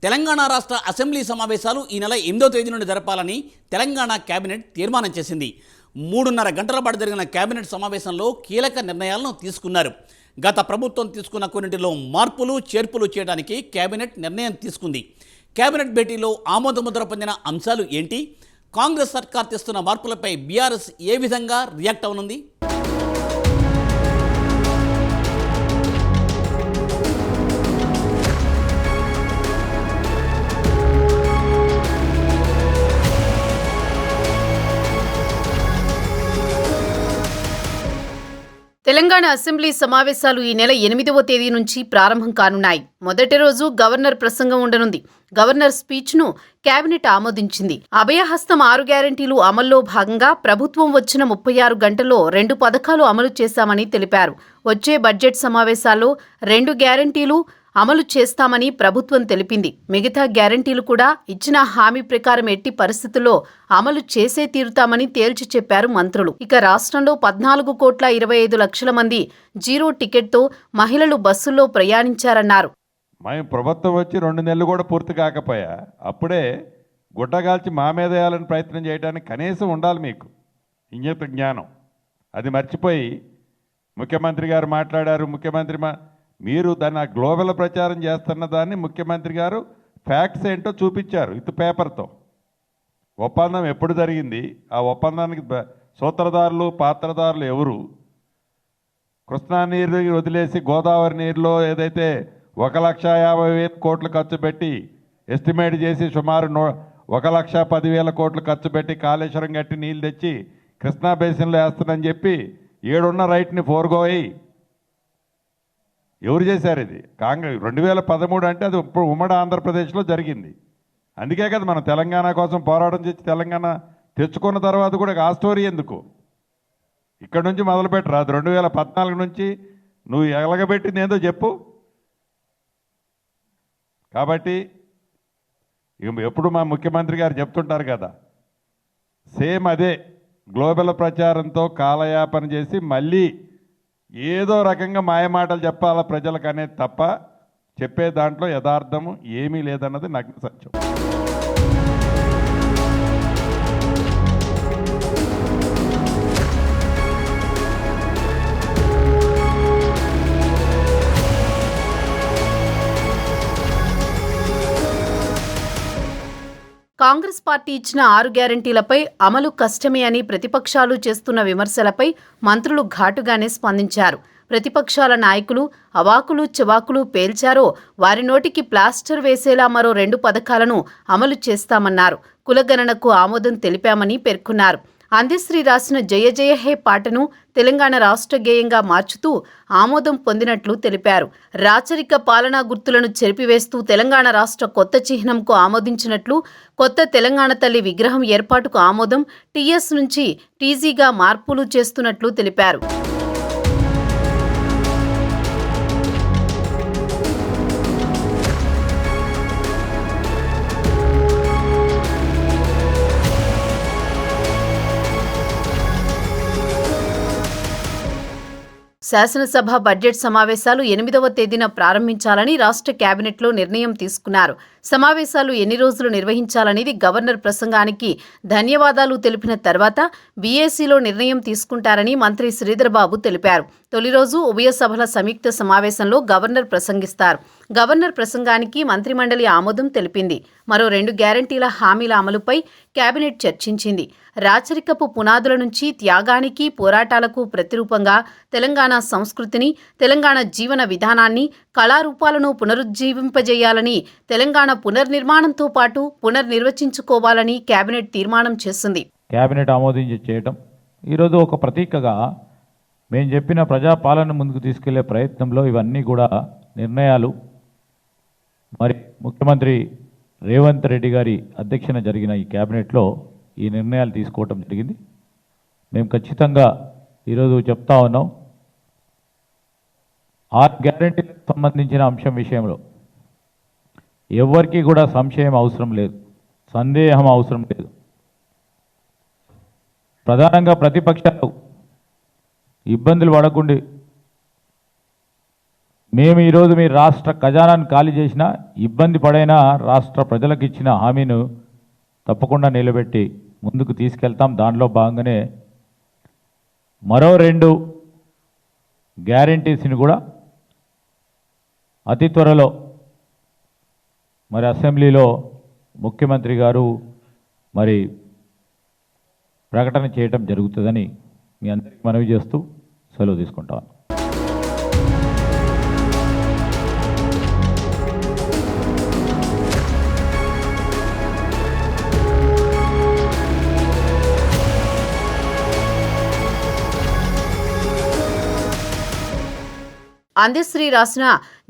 తెలంగాణ రాష్ట్ర అసెంబ్లీ సమావేశాలు ఈ నెల 8వ తేదీ నుండి జరపాలని తెలంగాణ కేబినెట్ తీర్మానం చేసింది. 3.5 గంటల పాటు జరిగిన కేబినెట్ సమావేశంలో కీలక నిర్ణయాలను తీసుకున్నారు. గత ప్రభుత్వం తీసుకున్న కొన్నింటిలో మార్పులు చేర్పులు చేయడానికి కేబినెట్ నిర్ణయం తీసుకుంది. కేబినెట్ భేటీలో ఆమోదముద్ర పొందిన అంశాలు ఏంటి? కాంగ్రెస్ సర్కార్ తెస్తున్న మార్పులపై బీఆర్ఎస్ ఏ విధంగా రియాక్ట్ అవనుంది? తెలంగాణ అసెంబ్లీ సమావేశాలు ఈ నెల 8వ తేదీ నుంచి ప్రారంభం కానున్నాయి. మొదటి రోజు గవర్నర్ ప్రసంగం ఉండనుంది. గవర్నర్ స్పీచ్ను కేబినెట్ ఆమోదించింది. అభయహస్తం 6 గ్యారంటీలు అమల్లో భాగంగా ప్రభుత్వం వచ్చిన 36 గంటల్లో 2 పథకాలు అమలు చేశామని తెలిపారు. వచ్చే బడ్జెట్ సమావేశాల్లో 2 గ్యారంటీలు అమలు చేస్తామని ప్రభుత్వం తెలిపింది. మిగతా గ్యారంటీలు కూడా ఇచ్చిన హామీ ప్రకారం ఎట్టి పరిస్థితుల్లో అమలు చేసే తీరుతామని తేల్చి చెప్పారు మంత్రులు. ఇక రాష్ట్రంలో 14,25,00,000 మంది జీరో టికెట్తో మహిళలు బస్సుల్లో ప్రయాణించారన్నారు. మేము ప్రభుత్వం వచ్చి 2 నెలలు కూడా పూర్తి కాకపోయా అప్పుడే గుడ్డగాల్చి మా మీద వేయాలని ప్రయత్నం చేయడానికి కనీసం ఉండాలి మీకు ఇంగిత జ్ఞానం. అది మర్చిపోయి ముఖ్యమంత్రి గారు మాట్లాడారు. మీరు దాన్ని గ్లోబల్ ప్రచారం చేస్తున్న దాన్ని ముఖ్యమంత్రి గారు ఫ్యాక్ట్స్ ఏంటో చూపించారు విత్ పేపర్తో. ఒప్పందం ఎప్పుడు జరిగింది, ఆ ఒప్పందానికి సూత్రధారులు పాత్రధారులు ఎవరు, కృష్ణా నీరు వదిలేసి గోదావరి నీరులో ఏదైతే 1,50,000 కోట్లు ఖర్చు పెట్టి ఎస్టిమేట్ చేసి సుమారు 1,10,000 కోట్లు ఖర్చు పెట్టి కాళేశ్వరం గట్టి నీళ్ళు తెచ్చి కృష్ణా బేసిన్లో వేస్తానని చెప్పి 7 రైట్ని ఫోర్గోయి ఎవరు చేశారు? ఇది కాంగ్రెస్. 2013 అంటే అది ఇప్పుడు ఉమ్మడి ఆంధ్రప్రదేశ్లో జరిగింది. అందుకే కదా మనం తెలంగాణ కోసం పోరాటం చేసి తెలంగాణ తెచ్చుకున్న తర్వాత కూడా ఆ స్టోరీ ఎందుకు ఇక్కడ నుంచి మొదలుపెట్టరా? అది 2014 నుంచి నువ్వు ఎలగబెట్టింది ఏందో చెప్పు. కాబట్టి ఎప్పుడు మా ముఖ్యమంత్రి గారు చెప్తుంటారు కదా, సేమ్ అదే గ్లోబల్ ప్రచారంతో కాలయాపన చేసి మళ్ళీ ఏదో రకంగా మాయమాటలు చెప్పాలా ప్రజలకు అనేది తప్ప చెప్పే దాంట్లో యథార్థము ఏమీ లేదన్నది నగ్న సత్యం. కాంగ్రెస్ పార్టీ ఇచ్చిన 6 గ్యారంటీలపై అమలు కష్టమే అని ప్రతిపక్షాలు చేస్తున్న విమర్శలపై మంత్రులు ఘాటుగానే స్పందించారు. ప్రతిపక్షాల నాయకులు అవాకులు చెవాకులు పేల్చారో వారి నోటికి ప్లాస్టర్ వేసేలా మరో 2 పథకాలను అమలు చేస్తామన్నారు. కులగణనకు ఆమోదం తెలిపామని పేర్కొన్నారు. అందశ్రీ రాసిన జయ జయ హే పాటను తెలంగాణ రాష్ట్ర గేయంగా మార్చుతూ ఆమోదం పొందినట్లు తెలిపారు. రాచరిక పాలనా గుర్తులను చెరిపివేస్తూ తెలంగాణ రాష్ట్ర కొత్త చిహ్నంకు ఆమోదించినట్లు, కొత్త తెలంగాణ తల్లి విగ్రహం ఏర్పాటుకు ఆమోదం, టీఎస్ నుంచి టీజీగా మార్పులు చేస్తున్నట్లు తెలిపారు. శాసనసభ బడ్జెట్ సమావేశాలు 8వ తేదీన ప్రారంభించాలని రాష్ట్ర కేబినెట్లో నిర్ణయం తీసుకున్నారు. సమావేశాలు ఎన్ని రోజులు నిర్వహించాలనేది గవర్నర్ ప్రసంగానికి ధన్యవాదాలు తెలిపిన తర్వాత బీఏసీలో నిర్ణయం తీసుకుంటారని మంత్రి శ్రీధర్బాబు తెలిపారు. తొలి రోజు ఉభయ సభల సంయుక్త సమావేశంలో గవర్నర్ ప్రసంగిస్తారు. గవర్నర్ ప్రసంగానికి మంత్రిమండలి ఆమోదం తెలిపింది. మరో 2 గ్యారంటీల హామీల అమలుపై కేబినెట్ చర్చించింది. రాచరికపు పునాదుల నుంచి త్యాగానికి, పోరాటాలకు ప్రతిరూపంగా తెలంగాణ సంస్కృతిని, తెలంగాణ జీవన విధానాన్ని, కళారూపాలను పునరుజ్జీవింపజేయాలని, తెలంగాణ పునర్నిర్మాణంతో పాటు పునర్నిర్వచించుకోవాలని కేబినెట్ తీర్మానం చేసింది. కేబినెట్ ఆమోదించి చేయటం ఈరోజు ఒక ప్రతీకగా మేము చెప్పిన ప్రజాపాలన ముందుకు తీసుకెళ్లే ప్రయత్నంలో ఇవన్నీ కూడా నిర్ణయాలు మరి ముఖ్యమంత్రి రేవంత్ రెడ్డి గారి అధ్యక్షన జరిగిన ఈ కేబినెట్లో ఈ నిర్ణయాలు తీసుకోవటం జరిగింది. మేము ఖచ్చితంగా ఈరోజు చెప్తా ఉన్నాం, 6 గ్యారెంటీలకు సంబంధించిన అంశం విషయంలో ఎవరికి కూడా సంశయం అవసరం లేదు, సందేహం అవసరం లేదు. ప్రధానంగా ప్రతిపక్షాలు ఇబ్బందులు పడకుండా మేము ఈరోజు మీ రాష్ట్ర ఖజానాను ఖాళీ చేసిన ఇబ్బంది పడైనా రాష్ట్ర ప్రజలకు ఇచ్చిన హామీను తప్పకుండా నిలబెట్టి ముందుకు తీసుకెళ్తాం. దానిలో భాగంగానే మరో 2 గ్యారంటీస్ని కూడా అతి త్వరలో మరి అసెంబ్లీలో ముఖ్యమంత్రి గారు మరి ప్రకటన చేయటం జరుగుతుందని మీ అందరికీ మనవి చేస్తూ సెలవు తీసుకుంటాను. అందశ్రీ రాసిన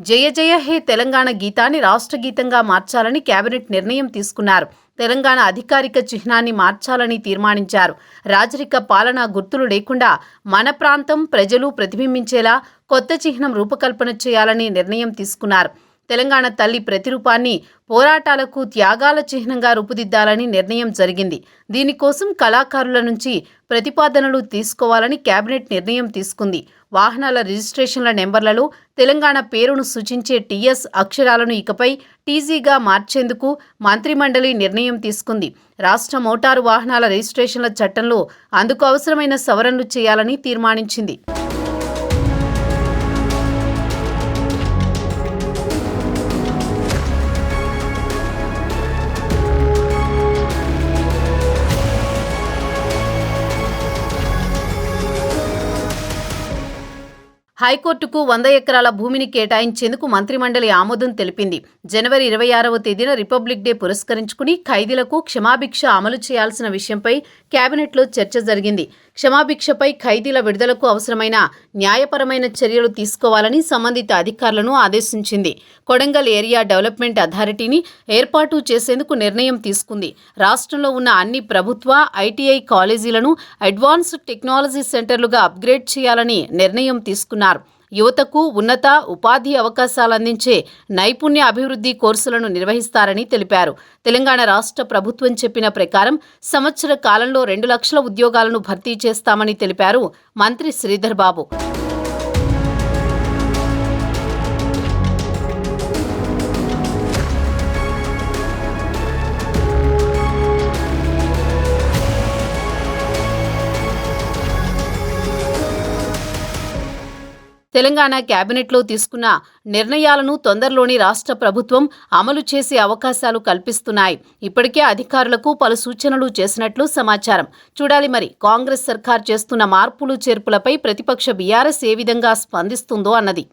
జయ జయ హే తెలంగాణ గీతాన్ని రాష్ట్ర గీతంగా మార్చాలని కేబినెట్ నిర్ణయం తీసుకున్నారు. తెలంగాణ అధికారిక చిహ్నాన్ని మార్చాలని తీర్మానించారు. రాజరిక పాలనా గుర్తులు లేకుండా మన ప్రాంతం ప్రజలు ప్రతిబింబించేలా కొత్త చిహ్నం రూపకల్పన చేయాలని నిర్ణయం తీసుకున్నారు. తెలంగాణ తల్లి ప్రతిరూపాన్ని పోరాటాలకు త్యాగాల చిహ్నంగా రూపుదిద్దాలని నిర్ణయం జరిగింది. దీనికోసం కళాకారుల నుంచి ప్రతిపాదనలు తీసుకోవాలని కేబినెట్ నిర్ణయం తీసుకుంది. వాహనాల రిజిస్ట్రేషన్ల నెంబర్లలో తెలంగాణ పేరును సూచించే టీఎస్ అక్షరాలను ఇకపై టీజీగా మార్చేందుకు మంత్రిమండలి నిర్ణయం తీసుకుంది. రాష్ట్ర మోటారు వాహనాల రిజిస్ట్రేషన్ల చట్టంలో అందుకు అవసరమైన సవరణలు చేయాలని తీర్మానించింది. హైకోర్టుకు 100 ఎకరాల భూమిని కేటాయించేందుకు మంత్రిమండలి ఆమోదం తెలిపింది. జనవరి 26వ తేదీన రిపబ్లిక్ డే పురస్కరించుకుని ఖైదీలకు క్షమాభిక్ష అమలు చేయాల్సిన విషయంపై కేబినెట్లో చర్చ జరిగింది. క్షమాభిక్షపై ఖైదీల విడుదలకు అవసరమైన న్యాయపరమైన చర్యలు తీసుకోవాలని సంబంధిత అధికారులను ఆదేశించింది. కొడంగల్ ఏరియా డెవలప్మెంట్ అథారిటీని ఏర్పాటు చేసేందుకు నిర్ణయం తీసుకుంది. రాష్ట్రంలో ఉన్న అన్ని ప్రభుత్వ ఐటీఐ కాలేజీలను అడ్వాన్స్డ్ టెక్నాలజీ సెంటర్లుగా అప్గ్రేడ్ చేయాలని నిర్ణయం తీసుకున్నారు. యువతకు ఉన్నత ఉపాధి అవకాశాలు అందించే నైపుణ్య అభివృద్ధి కోర్సులను నిర్వహిస్తారని తెలిపారు. తెలంగాణ రాష్ట్ర ప్రభుత్వం చెప్పిన ప్రకారం సంవత్సర కాలంలో 2 లక్షల ఉద్యోగాలను భర్తీ చేస్తామని తెలిపారు మంత్రి శ్రీధర్ బాబు. తెలంగాణ కేబినెట్లో తీసుకున్న నిర్ణయాలను తొందరలోని రాష్ట్ర ప్రభుత్వం అమలు చేసే అవకాశాలు కల్పిస్తున్నాయి. ఇప్పటికే అధికారులకు పలు సూచనలు చేసినట్లు సమాచారం. చూడాలి మరి కాంగ్రెస్ సర్కార్ చేస్తున్న మార్పులు చేర్పులపై ప్రతిపక్ష బీఆర్ఎస్ ఏ విధంగా స్పందిస్తుందో అన్నది.